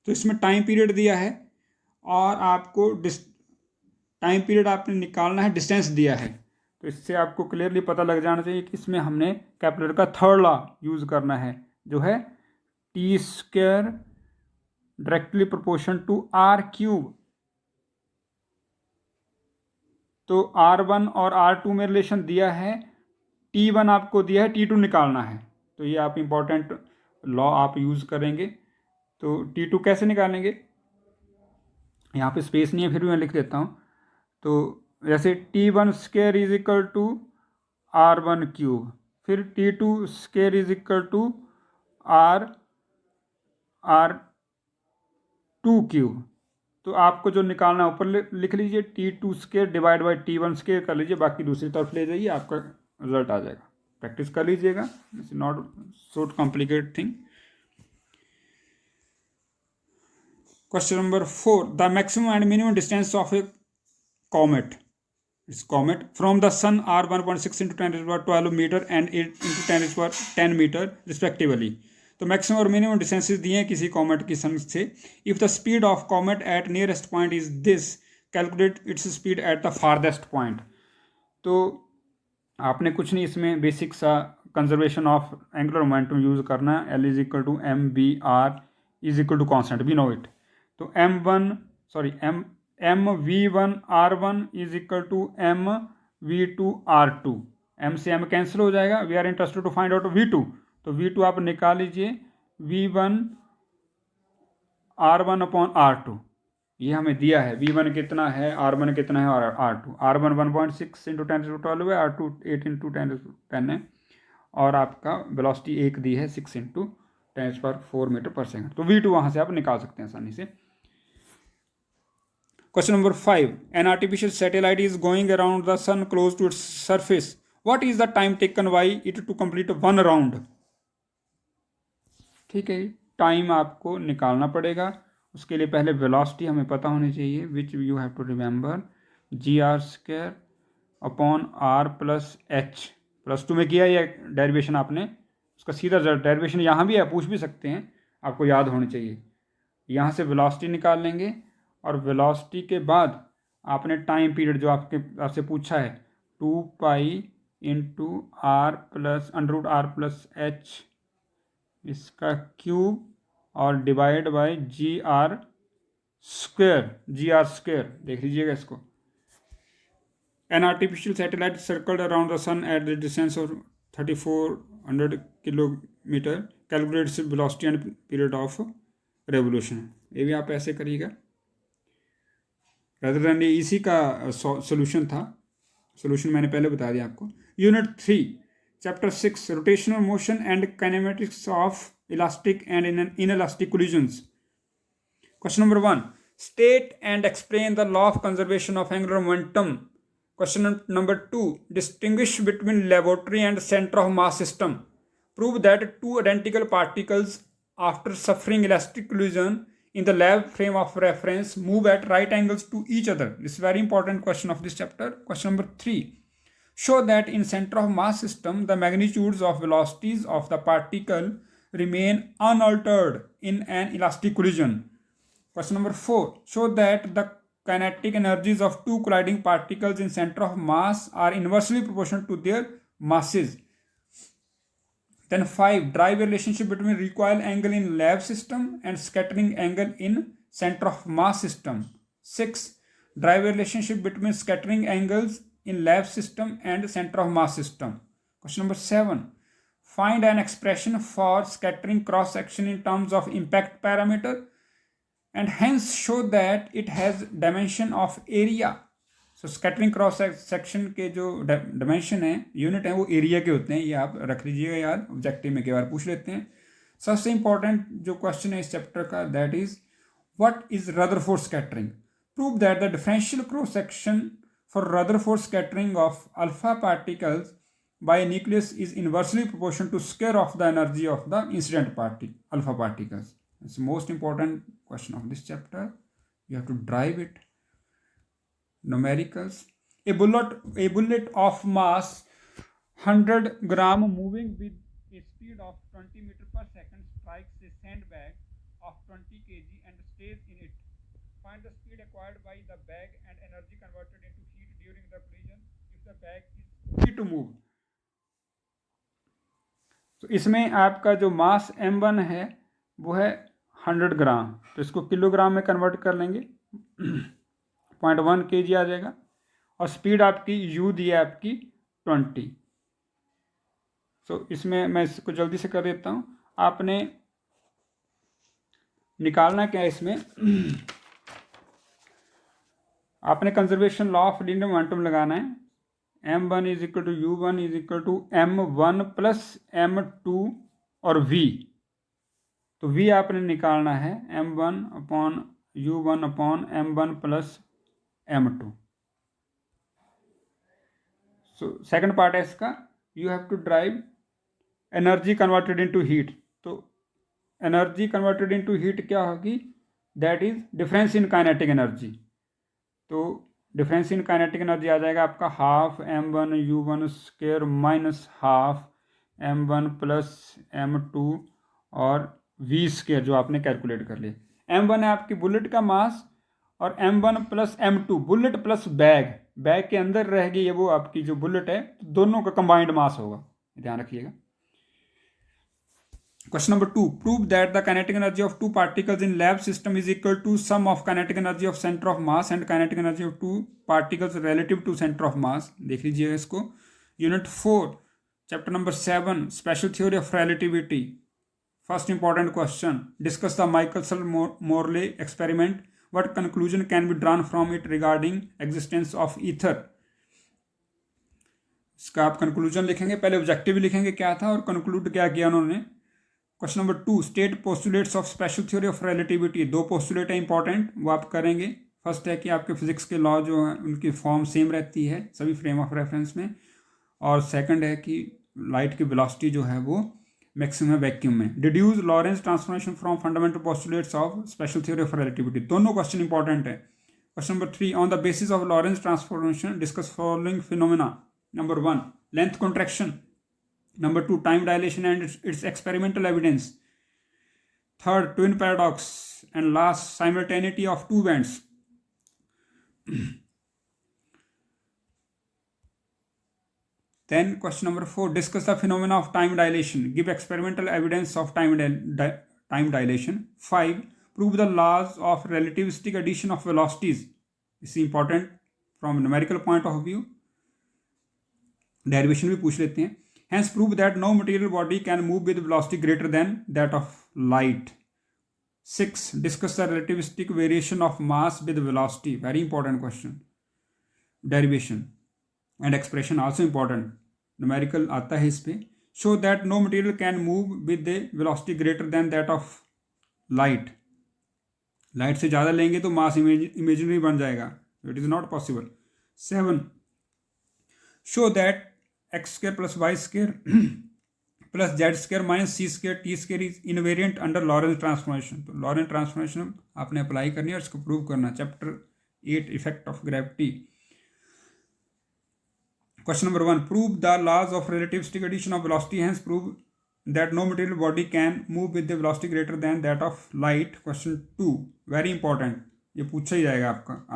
Speaker 1: तो इसमें time period दिया है और आपको time period आपने निकालना है, distance दिया है। तो इससे आपको क्लियरली पता लग जाना चाहिए कि इसमें हमने केपलर का थर्ड लॉ यूज़ करना है, जो है t square directly proportion to r cube. तो R1 और R2 में रिलेशन दिया है, T1 आपको दिया है, T2 निकालना है। तो ये आप इम्पोर्टेंट लॉ आप यूज़ करेंगे। तो T2 कैसे निकालेंगे, यहाँ पे स्पेस नहीं है फिर भी मैं लिख देता हूँ। तो जैसे T1 square is equal to R1 cube, फिर T2 square is equal to R2 cube. तो आपको जो निकालना है ऊपर लिख लीजिए, T2 square divide by T1 square कर लीजिए, बाकी दूसरी तरफ ले जाइए, आपका रिजल्ट आ जाएगा। प्रैक्टिस कर लीजिएगा, it's not so complicated thing. Question number 4, the maximum and minimum distance of a comet from the sun are 1.6 into 10 to the power 12 meter and 8 into 10 to the power 10 meter respectively. तो maximum और minimum distances दिए हैं किसी comet की sun से। If the speed of comet at nearest point is this, calculate its speed at the farthest point. तो आपने कुछ नहीं, इसमें बेसिक सा conservation of angular momentum use करना है। L is equal to M B R is equal to constant, we know it. तो M V one are one is equal to M we two r two. M से m cancel हो जाएगा, we are interested to find out v two, तो v two आप निकाल लीजिए, v one are one upon r two, ये हमें दिया है, वी वन कितना है, आर वन कितना है, और r two, r one 1.6 into 10⁻12 है, आर टू 8 इंटू 10 है, और आपका वेलोसिटी एक दी है 6 इंटू 10⁴ मीटर पर सेकंड। तो वी टू वहाँ से आप निकाल सकते हैं आसानी से। Question number 5, an artificial satellite is going around the sun close to its surface, what is the time taken by it to complete one round. ठीक है, टाइम आपको निकालना पड़ेगा, उसके लिए पहले वेलोसिटी हमें पता होनी चाहिए, which you have to remember, g r² upon r plus h। Plus two में किया ये डेरिवेशन आपने, उसका सीधा डेरिवेशन यहाँ भी है, पूछ भी सकते हैं, आपको याद होनी चाहिए। यहाँ से वेलोसिटी निकाल लेंगे, और वेलोसिटी के बाद आपने टाइम पीरियड जो आपसे पूछा है 2 pi into r plus √r+h इसका क्यूब और divide by g r square, देख लीजिएगा इसको। An artificial satellite circled around the sun at the distance of 3400 kilometre, calculate velocity and period of revolution. ये भी आप ऐसे करिएगा, रदर देन ये इसी का सोल्यूशन था, सोल्यूशन मैंने पहले बता दिया आपको। Unit 3 chapter 6 rotational motion and kinematics of elastic and inelastic collisions. Question number 1, state and explain the law of conservation of angular momentum. Question number 2, distinguish between laboratory and centre of mass system, prove that two identical particles after suffering elastic collision in the lab frame of reference move at right angles to each other. This is very important question of this chapter. Question number 3, show that in center of mass system the magnitudes of velocities of the particle remain unaltered in an elastic collision. Question number 4, show that the kinetic energies of two colliding particles in center of mass are inversely proportional to their masses. Then 5, drive a relationship between recoil angle in lab system and scattering angle in center of mass system. 6, drive a relationship between scattering angles in lab system and center of mass system. Question number 7, find an expression for scattering cross section in terms of impact parameter and hence show that it has dimension of area. So scattering cross section के जो dimension है, unit है, वो area के होते हैं, ये आप रख लीजिएगा यार, ऑब्जेक्टिव में कई बार पूछ लेते हैं। सबसे इंपॉर्टेंट जो क्वेश्चन है इस चैप्टर का, that is what is Rutherford scattering, prove that the differential cross section for Rutherford scattering of alpha particles by nucleus is inversely proportional to square of the energy of the incident alpha particles. It's most important question of this chapter, you have to derive it. Numericals, a bullet of mass 100 gram moving with a speed of 20 meter per second strikes a sandbag of 20 kg and stays in it. Find the speed acquired by the bag and energy converted into heat during the collision if the bag is free to move. तो इसमें आपका जो मास m1 है वो है 100 ग्राम, तो इसको kilogram में कन्वर्ट कर लेंगे, 0.1 kg आ जाएगा, और स्पीड आपकी u दी है आपकी 20। सो इसमें मैं इसको जल्दी से कर देता हूँ। आपने निकालना क्या है इसमें, आपने conservation law of linear momentum लगाना है, m1 is equal to u1 is equal to m1 plus m2 और v। तो v आपने निकालना है m1 upon u1 upon m1 plus m2। So second part है इसका, you have to derive energy converted into heat. तो energy converted into heat क्या होगी, that is difference in kinetic energy. तो डिफरेंस इन काइनेटिक एनर्जी आ जाएगा आपका half m1 u1 square minus half m1 plus m2 और v square जो आपने कैलकुलेट कर लिया। m1 है आपकी बुलेट का मास और m1 plus m2 bullet plus bag, bag के अंदर रहेगी ये वो आपकी जो बुलेट है, तो दोनों का कंबाइंड मास होगा, ध्यान रखिएगा। Question number 2. Prove that the kinetic energy of two particles in lab system is equal to sum of kinetic energy of center of mass and kinetic energy of two particles relative to center of mass. देख लीजिए इसको. Unit 4, chapter number 7, special theory of relativity. First important question. Discuss the Michelson-Morley experiment. What conclusion can be drawn from it regarding existence of ether? इसका आप conclusion लिखेंगे. पहले objective लिखेंगे क्या था और कंक्लूड क्या किया उन्होंने. Question number 2. State postulates of special theory of relativity. 2 postulate है इंपॉर्टेंट, वो आप करेंगे. फर्स्ट है कि आपके फिजिक्स के लॉ जो है उनकी फॉर्म सेम रहती है सभी फ्रेम ऑफ रेफरेंस में. और सेकंड है कि लाइट की वेलोसिटी जो है वो मैक्सिमम वैक्यूम में. Deduce Lorentz transformation from fundamental postulates of special theory of relativity. दोनों क्वेश्चन इंपॉर्टेंट है. Question number 3. On the basis of Lorentz transformation discuss following phenomena. Number 1, length contraction. Number 2, time dilation and its experimental evidence. Third, twin paradox. And last, simultaneity of two bands. Then question number 4, discuss the phenomena of time dilation. Give experimental evidence of time dilation. 5, prove the laws of relativistic addition of velocities. This is important from numerical point of view. Derivation भी पूछ लेते हैं. Hence prove that no material body can move with velocity greater than that of light. 6. Discuss the relativistic variation of mass with velocity. Very important question. Derivation and expression also important. Numerical आता है इस पे. Show that no material can move with a velocity greater than that of light. Light से ज़्यादा लेंगे तो मास imaginary बन जाएगा. It is not possible. 7. Show that x square plus y square plus z square minus c square t square is invariant under Lorentz transformation. तो Lorentz transformation आपने apply करनी है और इसको प्रूव करना. Chapter 8, effect of gravity. Question number 1, prove the laws of relativistic addition of velocity. Hence prove that no material body can move with the velocity greater than that of light. Question 2, very important, ये पूछा ही जाएगा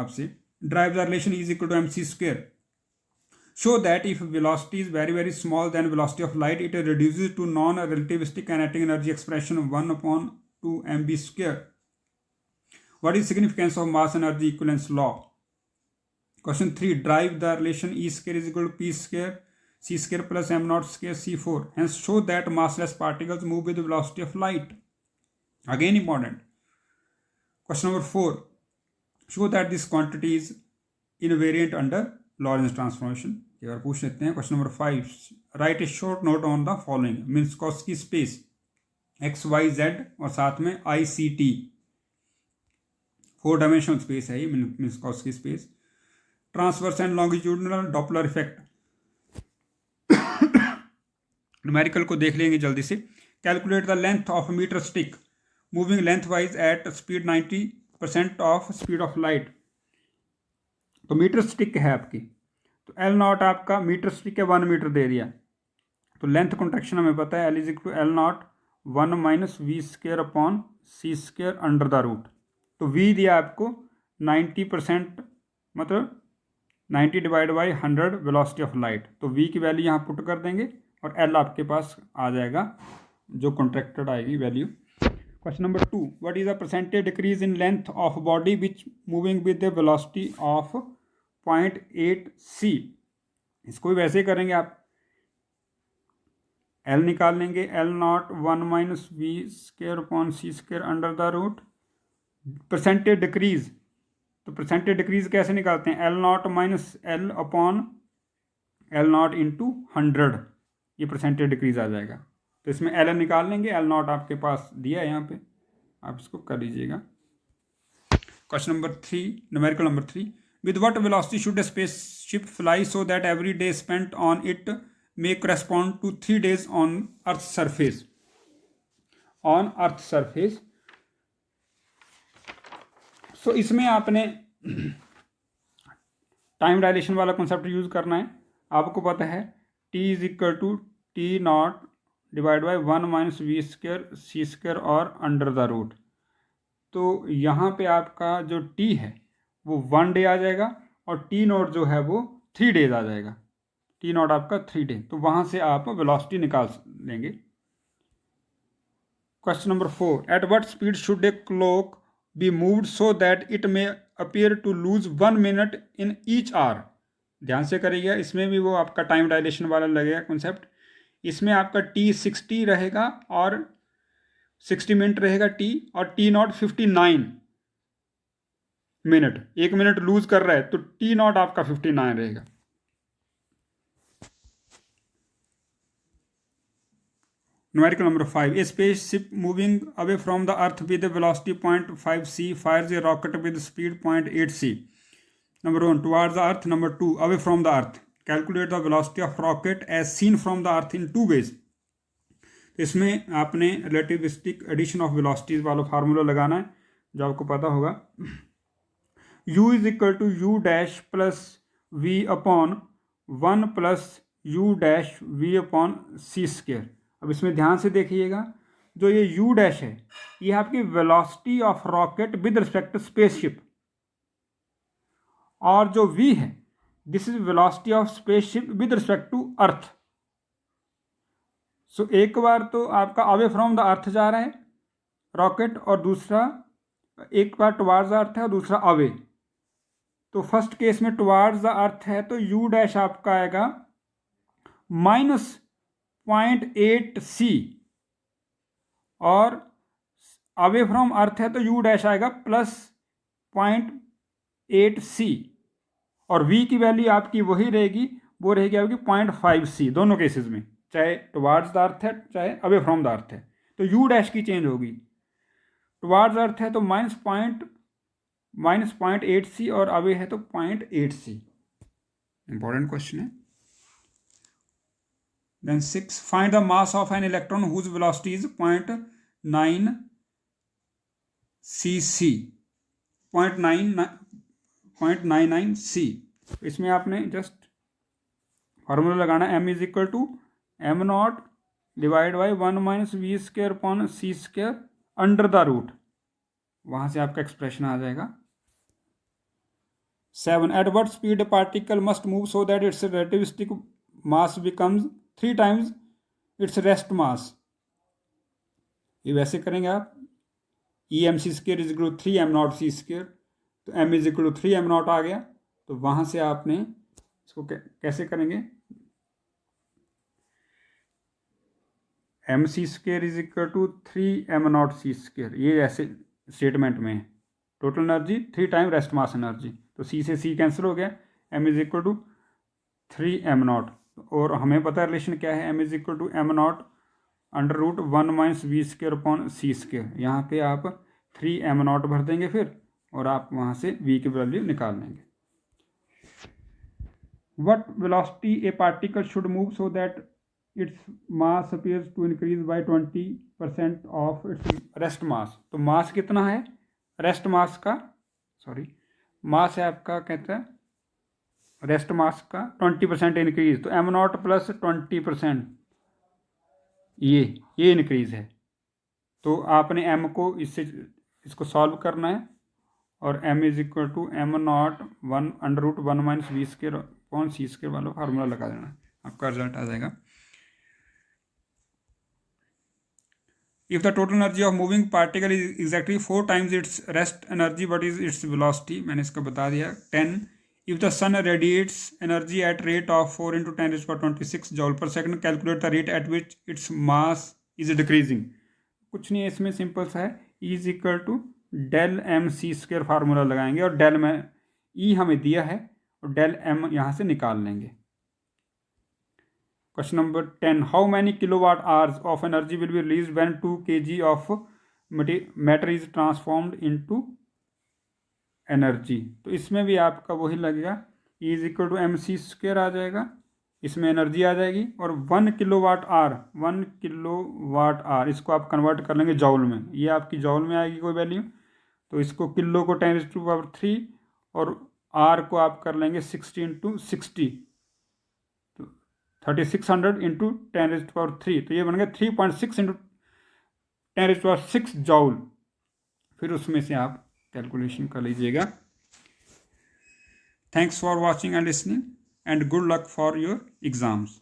Speaker 1: आपसे. Drive the relation is equal to mc square. Show that if velocity is very very small than velocity of light, it reduces to non-relativistic kinetic energy expression 1/2 mv square. What is significance of mass energy equivalence law? Question 3, drive the relation E square is equal to P square C square plus m naught square C4. Hence show that massless particles move with the velocity of light. Again important. Question number 4, show that this quantity is invariant under Lorentz transformation. एक बार पूछ लेते हैं. Question number 5, write a short note on the following. Minkowski space X Y Z और साथ में I C T. 4 dimensional space है ये Minkowski space. Transverse and longitudinal Doppler effect. Numerical को देख लेंगे जल्दी से. Calculate the length of metre stick moving lengthwise at speed 90% of speed of light. तो मीटर स्टिक है आपकी, तो एल नॉट आपका मीटर स्टिक है 1 मीटर दे दिया. तो लेंथ कॉन्ट्रैक्शन हमें पता है, L is equal to l naught 1 minus we square upon c square under the root. तो वी दिया आपको 90%, मतलब 90 divide by 100 velocity of light. तो वी की वैल्यू यहाँ पुट कर देंगे और एल आपके पास आ जाएगा जो कॉन्ट्रैक्टेड आएगी value. Question number 2, what is the percentage decrease in length of body which moving with the velocity of 0.8 c. इसको भी वैसे ही करेंगे आप. L निकाल लेंगे, L naught 1 minus we square upon c square under the root. Percentage decrease, तो percentage decrease कैसे निकालते हैं? L naught minus L upon L naught into 100, ये परसेंटेज डिक्रीज आ जाएगा. तो इसमें एल निकाल लेंगे. एल नॉट आपके पास दिया है यहाँ पे, आप इसको कर लीजिएगा. Question number 3, numerical number 3, with what velocity should a spaceship fly so that every day spent on it may correspond to 3 days on earth surface. On earth surface. So इसमें आपने टाइम डायलेशन वाला concept use करना है. आपको पता है T is equal to T not divide by 1 minus we square C square और under the root. तो यहाँ पे आपका जो टी है वो 1 डे आ जाएगा और टी नॉट जो है वो 3 days आ जाएगा. टी नॉट आपका 3 day. तो वहाँ से आप वेलोसिटी निकाल लेंगे. Question number 4. At what speed should a clock be moved so that it may appear to lose 1 minute in each hour? ध्यान से करिएगा, इसमें भी वो आपका टाइम डायलेशन वाला लगेगा कॉन्सेप्ट। इसमें आपका T60 रहेगा और 60 मिनट रहेगा T, और T0 59 मिनट। 1 मिनट लूज कर रहा है तो T0 आपका 59 रहेगा। Numerical number 5. A spaceship moving away from the Earth with a velocity 0.5 c fires a rocket with speed 0.8 c. Number 1, towards the Earth. Number 2, away from the Earth. Calculate the velocity of rocket as seen from the Earth in two ways. इसमें आपने relativistic addition of velocities वाला formula लगाना है जो आपको पता होगा। u is equal to u dash plus v upon 1 plus u dash v upon c square. अब इसमें ध्यान से देखिएगा, जो ये u डैश है ये आपकी velocity of rocket with respect to spaceship, और जो v है this is velocity of spaceship with respect to earth. So एक बार तो आपका अवे फ्रॉम द अर्थ जा रहा है रॉकेट, और दूसरा एक बार टुवार्ड्स द अर्थ है और दूसरा अवे। तो फर्स्ट केस में टुवार्ड्स द अर्थ है तो u डैश आपका आएगा -0.8 c, और अवे फ्रॉम अर्थ है तो u डैश आएगा +0.8 c, और v की वैल्यू आपकी वही रहेगी, वो रहेगी आपकी 0.5 c दोनों केसेस में, चाहे टुवार्ड्स द अर्थ है चाहे अवे फ्रॉम द अर्थ है। तो u डैश की चेंज होगी, टुवार्ड्स अर्थ है तो -0.8 c और अवे है तो 0.8 c। इंपॉर्टेंट क्वेश्चन है। Then 6, find the mass of an electron whose velocity is 0.9 cc, 0.99 c। इसमें आपने जस्ट फार्मूला लगाना, m is equal to m0 divide by 1 - v square upon c square under the root, वहां से आपका expression आ जाएगा। 7, at what speed a particle must move so that its relativistic mass becomes 3 times its rest mass। ये वैसे करेंगे आप, EMC square is equal to 3m0 c square, तो m is equal to 3m0 आ गया। तो वहां से आपने इसको कैसे करेंगे, mc square is equal to 3m0 c square, ये ऐसे स्टेटमेंट में है। Total energy 3 time rest mass energy, तो c से c कैंसिल हो गया, m is equal to 3m0, और हमें पता है रिलेशन क्या है, m is equal to m0 under root 1 - v square upon c square. यहाँ पे आप 3m0 भर देंगे फिर, और आप वहाँ से v की वैल्यू निकाल लेंगे। What velocity a particle should move so that its mass appears to increase by 20% of its rest mass? तो मास कितना है रेस्ट मास का, मास है आपका, कहता है रेस्ट मास का 20% इंक्रीज, तो m0 प्लस 20% ये इंक्रीज है। तो आपने m को इसको सॉल्व करना है, और m is equal to m0 1 under root 1 - v square upon c square वाला फार्मूला लगा देना, आपका रिजल्ट आ जाएगा। If the total energy of moving particle is exactly 4 times its rest energy but is its velocity, मैंने इसको बता दिया। 10, if the sun radiates energy at rate of 4 × 10⁻26 joule per second, calculate the rate at which its mass is decreasing। कुछ नहीं है इसमें, simple सा है, E is equal to del m C square formula लगाएंगे, और डेल में E हमें दिया है और डेल m यहाँ से निकाल लेंगे। Question number 10, how many kilowatt hours of energy will be released when 2 kg of matter is transformed into energy. तो इसमें भी आपका वही लगेगा, E is equal to M C square आ जाएगा, इसमें एनर्जी आ जाएगी, और 1 किलोवाट आवर इसको आप कन्वर्ट कर लेंगे जॉल में, ये आपकी जॉल में आएगी कोई वैल्यू, तो इसको किलो को 10⁻3 और आर को आप कर लेंगे 60 × 60, तो 3600 × 10⁻3, तो ये बन गया 3.6 × 10⁻6 जॉल। फिर उसमें से आप कैलकुलेशन कर लीजिएगा। Thanks for watching and listening, and good luck for your exams.